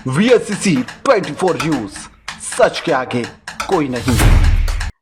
VSCC 24 news, सच के आगे कोई नहीं।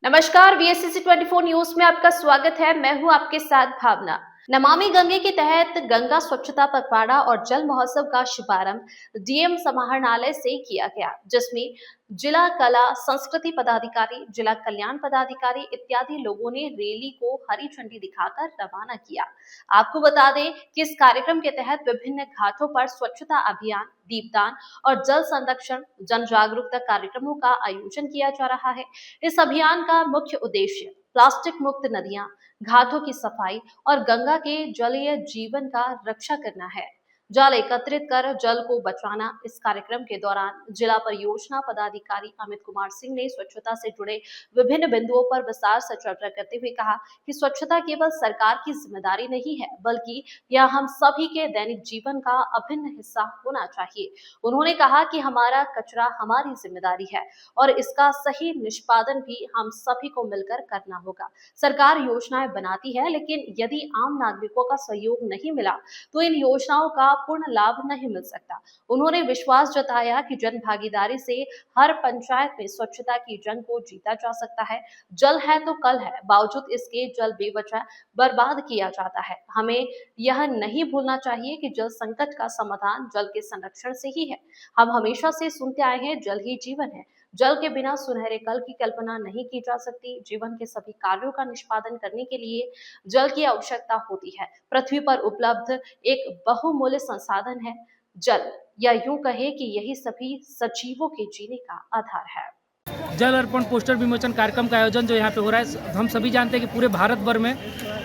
नमस्कार, VSCC 24 न्यूज में आपका स्वागत है। मैं हूं आपके साथ भावना। नमामि गंगे के तहत गंगा स्वच्छता पखवाड़ा और जल महोत्सव का शुभारंभ डीएम समाहरणालय से किया गया, जिसमें जिला कला संस्कृति पदाधिकारी, जिला कल्याण पदाधिकारी इत्यादि लोगों ने रैली को हरी झंडी दिखाकर रवाना किया। आपको बता दें कि इस कार्यक्रम के तहत विभिन्न घाटों पर स्वच्छता अभियान, दीपदान और जल संरक्षण जन जागरूकता कार्यक्रमों का आयोजन किया जा रहा है। इस अभियान का मुख्य उद्देश्य प्लास्टिक मुक्त नदियां, घाटों की सफाई और गंगा के जलीय जीवन का रक्षा करना है। जल एकत्रित कर जल को बचाना। इस कार्यक्रम के दौरान जिला परियोजना पदाधिकारी अमित कुमार सिंह ने स्वच्छता से जुड़े विभिन्न बिंदुओं पर विस्तार से चर्चा करते हुए कहा कि स्वच्छता केवल सरकार की जिम्मेदारी नहीं है, बल्कि यह हम सभी के दैनिक जीवन का अभिन्न हिस्सा होना चाहिए। उन्होंने कहा कि हमारा कचरा हमारी जिम्मेदारी है और इसका सही निष्पादन भी हम सभी को मिलकर करना होगा। सरकार योजनाएं बनाती है, लेकिन यदि आम नागरिकों का सहयोग नहीं मिला तो इन योजनाओं का पूर्ण लाभ नहीं मिल सकता। उन्होंने विश्वास जताया कि जन भागीदारी से हर पंचायत में स्वच्छता की जंग को जीता जा सकता है। जल है तो कल है, बावजूद इसके जल बेवजह बर्बाद किया जाता है। हमें यह नहीं भूलना चाहिए कि जल संकट का समाधान जल के संरक्षण से ही है। हम हमेशा से सुनते आए हैं, जल ही जीवन है। जल के बिना सुनहरे कल की कल्पना नहीं की जा सकती। जीवन के सभी कार्यों का निष्पादन करने के लिए जल की आवश्यकता होती है। पृथ्वी पर उपलब्ध एक बहुमूल्य संसाधन है जल, या यूं कहे कि यही सभी सजीवों के जीने का आधार है। जल अर्पण पोस्टर विमोचन कार्यक्रम का आयोजन जो यहाँ पे हो रहा है, हम सभी जानते हैं कि पूरे भारत भर में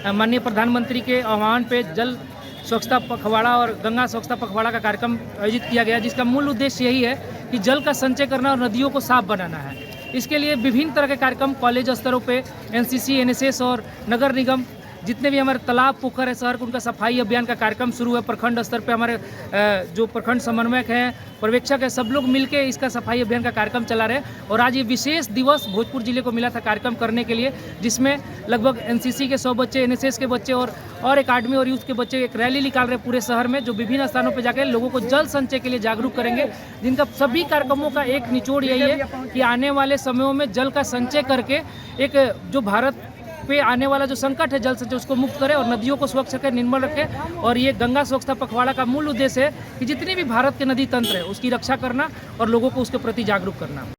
माननीय प्रधानमंत्री के आह्वान पे जल स्वच्छता पखवाड़ा और गंगा स्वच्छता पखवाड़ा का कार्यक्रम आयोजित किया गया, जिसका मूल उद्देश्य यही है कि जल का संचय करना और नदियों को साफ बनाना है। इसके लिए विभिन्न तरह के कार्यक्रम कॉलेज स्तरों पे एनसीसी, एनएसएस और नगर निगम जितने भी हमारे तालाब पोखर है शहर उनका सफाई अभियान का कार्यक्रम शुरू है। प्रखंड स्तर पे हमारे जो प्रखंड समन्वयक हैं, पर्यवेक्षक है, सब लोग मिलके इसका सफाई अभियान का कार्यक्रम चला रहे हैं। और आज ये विशेष दिवस भोजपुर जिले को मिला था कार्यक्रम करने के लिए, जिसमें लगभग एनसीसी के 100 बच्चे, एनएसएस के बच्चे और एकेडमी और यूथ के बच्चे एक रैली निकाल रहे पूरे शहर में, जो विभिन्न स्थानों पर जाकर लोगों को जल संचय के लिए जागरूक करेंगे। जिनका सभी कार्यक्रमों का एक निचोड़ यही है कि आने वाले समयों में जल का संचय करके एक जो भारत पे आने वाला जो संकट है जल संचय उसको मुक्त करें और नदियों को स्वच्छ रखें, निर्मल रखें। और ये गंगा स्वच्छता पखवाड़ा का मूल उद्देश्य है कि जितनी भी भारत के नदी तंत्र है उसकी रक्षा करना और लोगों को उसके प्रति जागरूक करना।